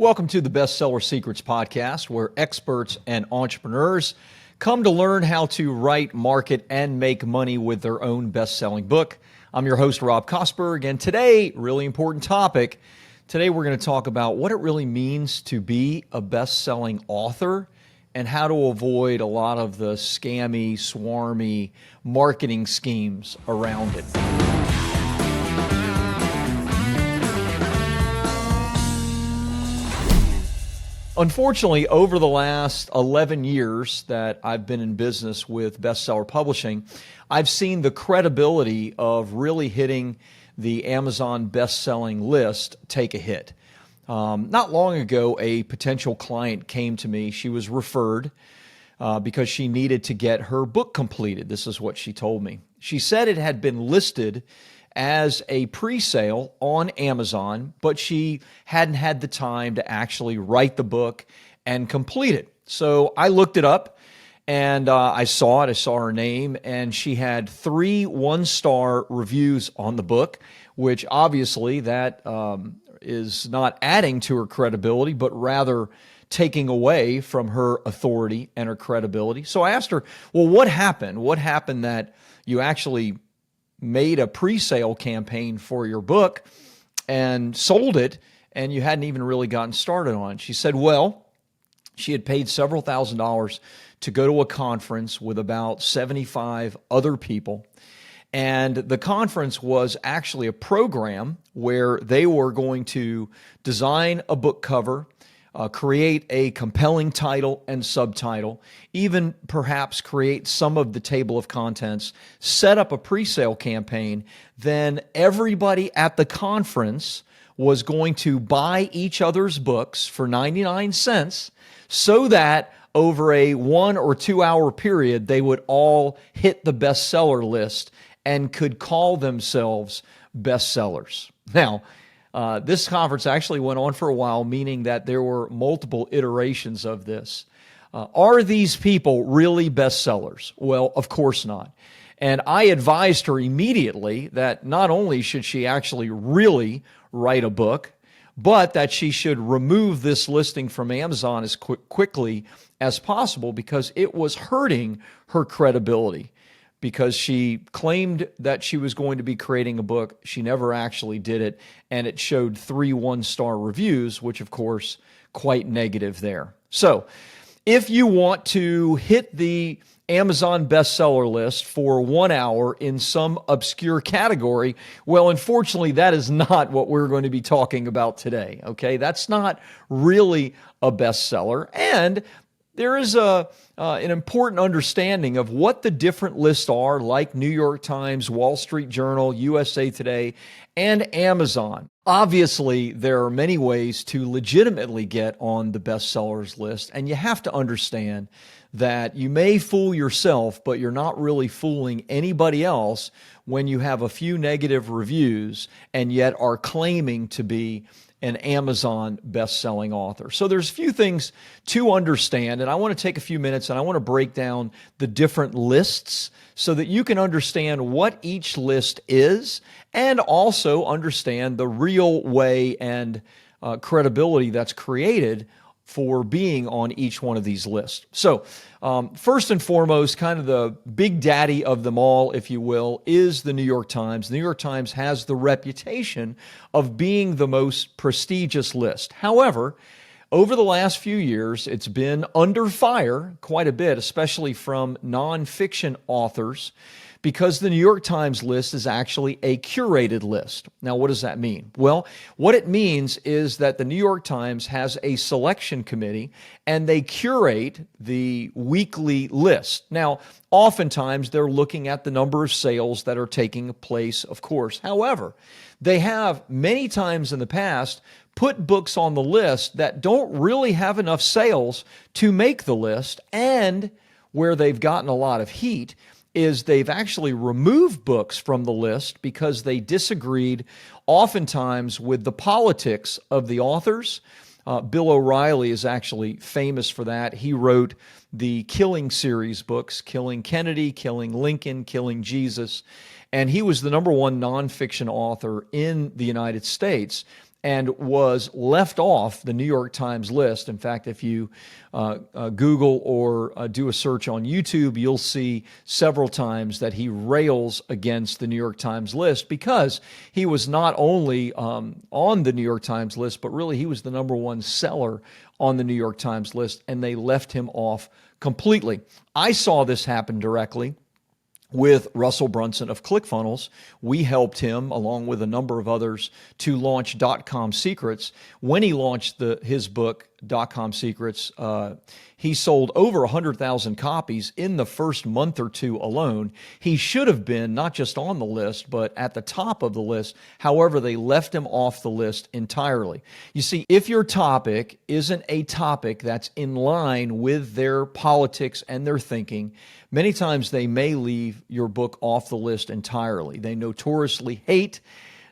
Welcome to the Bestseller Secrets podcast, where experts and entrepreneurs come to learn how to write, market, and make money with their own best-selling book. I'm your host, Rob Kosberg, and today, really important topic. Today, we're going to talk about what it really means to be a best-selling author and how to avoid a lot of the scammy, swarmy marketing schemes around it. Unfortunately, over the last 11 years that I've been in business with bestseller publishing, I've seen the credibility of really hitting the Amazon best-selling list take a hit. Not long ago, a potential client came to me. She was referred because she needed to get her book completed. This is what she told me. She said it had been listed as a pre-sale on Amazon, but she hadn't had the time to actually write the book and complete it. So I looked it up and I saw it. I saw her name, and she had 3 one-star reviews on the book, which obviously that is not adding to her credibility, but rather taking away from her authority and her credibility. So I asked her, well, what happened? What happened that you actually made a pre-sale campaign for your book and sold it, and you hadn't even really gotten started on it? She said, well, she had paid several $1,000s to go to a conference with about 75 other people. And the conference was actually a program where they were going to design a book cover, create a compelling title and subtitle, even perhaps create some of the table of contents, set up a pre-sale campaign. Then everybody at the conference was going to buy each other's books for 99 cents so that over a 1 or 2 hour period, they would all hit the bestseller list and could call themselves bestsellers. Now, this conference actually went on for a while, meaning that there were multiple iterations of this. Are these people really bestsellers? Well, of course not. And I advised her immediately that not only should she actually really write a book, but that she should remove this listing from Amazon as quickly as possible, because it was hurting her credibility. Because she claimed that she was going to be creating a book. She never actually did it, and it showed 3 one-star reviews, which of course, quite negative there. So if you want to hit the Amazon bestseller list for 1 hour in some obscure category, well, unfortunately, that is not what we're going to be talking about today, okay? That's not really a bestseller, and there is an important understanding of what the different lists are, like New York Times, Wall Street Journal, USA Today, and Amazon. Obviously, there are many ways to legitimately get on the bestsellers list, and you have to understand that you may fool yourself, but you're not really fooling anybody else when you have a few negative reviews and yet are claiming to be an Amazon best-selling author. So there's a few things to understand, and I want to take a few minutes and I want to break down the different lists so that you can understand what each list is and also understand the real way and credibility that's created for being on each one of these lists. So first and foremost, kind of the big daddy of them all, if you will, is the New York Times. The New York Times has the reputation of being the most prestigious list. However, over the last few years, it's been under fire quite a bit, especially from nonfiction authors, because the New York Times list is actually a curated list. Now, what does that mean? Well, what it means is that the New York Times has a selection committee and they curate the weekly list. Now, oftentimes they're looking at the number of sales that are taking place, of course. However, they have many times in the past put books on the list that don't really have enough sales to make the list, and where they've gotten a lot of heat is they've actually removed books from the list because they disagreed oftentimes with the politics of the authors. Bill O'Reilly is actually famous for that. He wrote the Killing series books, Killing Kennedy, Killing Lincoln, Killing Jesus, and he was the #1 nonfiction author in the United States. and was left off the New York Times list. In fact, if you Google or do a search on YouTube, you'll see several times that he rails against the New York Times list because he was not only on the New York Times list, but really he was the number one seller on the New York Times list, and they left him off completely. I saw this happen directly with Russell Brunson of ClickFunnels. We helped him, along with a number of others, to launch .com Secrets. When he launched his book, .com Secrets, he sold over 100,000 copies in the first month or two alone. He should have been not just on the list, but at the top of the list. However, they left him off the list entirely. You see, if your topic isn't a topic that's in line with their politics and their thinking, many times they may leave your book off the list entirely. They notoriously hate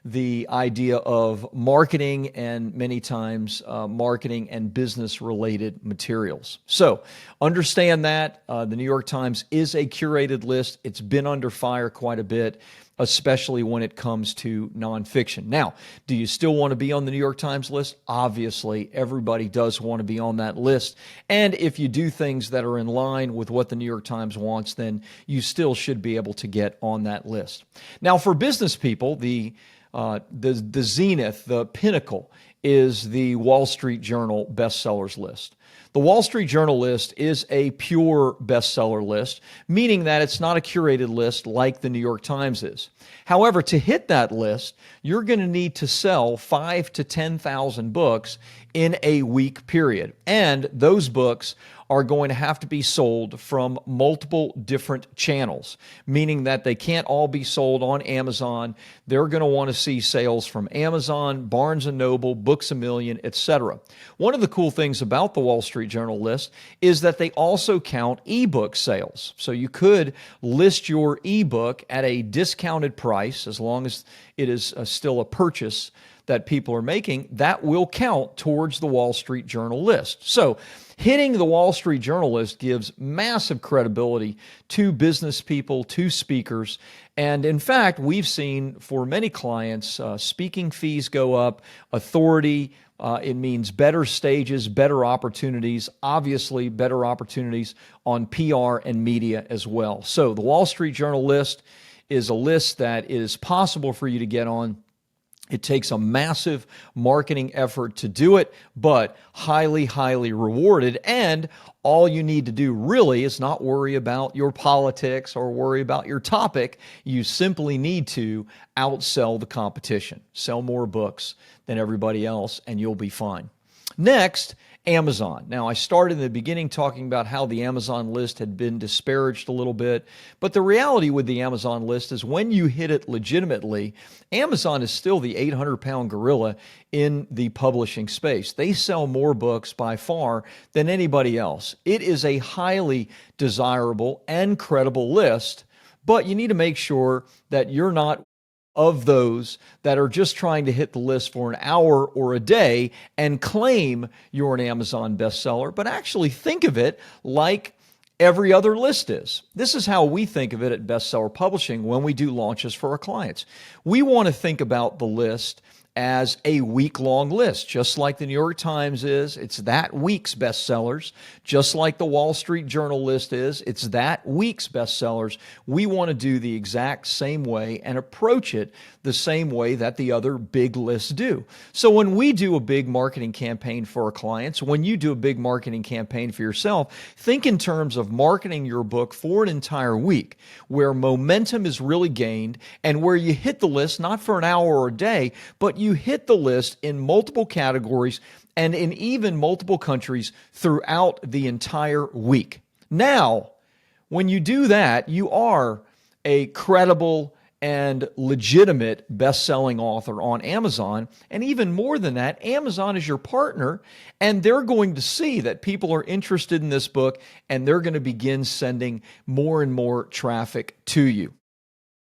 the idea of marketing and many times marketing and business related materials. So understand that the New York Times is a curated list. It's been under fire quite a bit, especially when it comes to nonfiction. Now, do you still want to be on the New York Times list? Obviously, everybody does want to be on that list. And if you do things that are in line with what the New York Times wants, then you still should be able to get on that list. Now, for business people, the zenith, the pinnacle, is the Wall Street Journal bestsellers list. The Wall Street Journal list is a pure bestseller list, meaning that it's not a curated list like the New York Times is. However, to hit that list, you're going to need to sell 5,000 to 10,000 books in a week period. And those books are going to have to be sold from multiple different channels, meaning that they can't all be sold on Amazon. They're going to want to see sales from Amazon, Barnes & Noble, Books A Million, etc. One of the cool things about the Wall Street Journal list is that they also count ebook sales. So you could list your ebook at a discounted price as long as it is still a purchase that people are making. That will count towards the Wall Street Journal list. So hitting the Wall Street Journal list gives massive credibility to business people, to speakers. And in fact, we've seen for many clients, speaking fees go up, authority, it means better stages, better opportunities, obviously better opportunities on PR and media as well. So the Wall Street Journal list is a list that is possible for you to get on. It takes a massive marketing effort to do it, but highly, highly rewarded. And all you need to do really is not worry about your politics or worry about your topic. You simply need to outsell the competition. Sell more books than everybody else, and you'll be fine. Next, Amazon. Now, I started in the beginning talking about how the Amazon list had been disparaged a little bit, but the reality with the Amazon list is when you hit it legitimately, Amazon is still the 800-pound gorilla in the publishing space. They sell more books by far than anybody else. It is a highly desirable and credible list, but you need to make sure that you're not of those that are just trying to hit the list for an hour or a day and claim you're an Amazon bestseller, but actually think of it like every other list is. This is how we think of it at Bestseller Publishing when we do launches for our clients. We want to think about the list as a week-long list, just like the New York Times is. It's that week's bestsellers, just like the Wall Street Journal list is. It's that week's bestsellers. We want to do the exact same way and approach it the same way that the other big lists do. So when we do a big marketing campaign for our clients, when you do a big marketing campaign for yourself, think in terms of marketing your book for an entire week where momentum is really gained and where you hit the list not for an hour or a day, but you hit the list in multiple categories and in even multiple countries throughout the entire week. Now, when you do that, you are a credible and legitimate best-selling author on Amazon. And even more than that, Amazon is your partner, and they're going to see that people are interested in this book, and they're going to begin sending more and more traffic to you.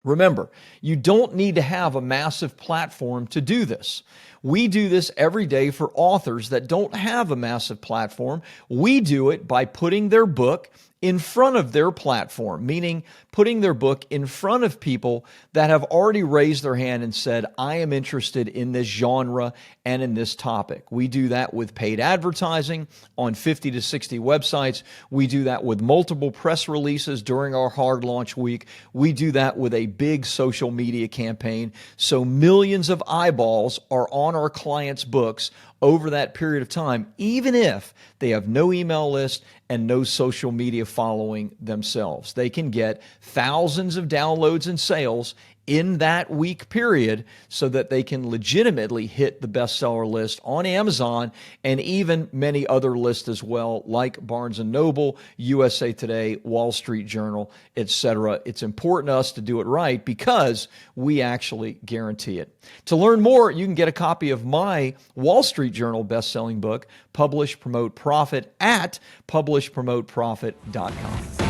Remember, you don't need to have a massive platform to do this. We do this every day for authors that don't have a massive platform. We do it by putting their book in front of their platform, meaning putting their book in front of people that have already raised their hand and said, I am interested in this genre and in this topic. We do that with paid advertising on 50 to 60 websites. We do that with multiple press releases during our hard launch week. We do that with a big social media campaign. So millions of eyeballs are on our clients' books over that period of time, even if they have no email list and no social media following themselves. They can get thousands of downloads and sales in that week period so that they can legitimately hit the bestseller list on Amazon and even many other lists as well, like Barnes & Noble, USA Today, Wall Street Journal, etc. It's important to us to do it right because we actually guarantee it. To learn more, you can get a copy of my Wall Street Journal best-selling book, Publish, Promote, Profit, at publishpromoteprofit.com.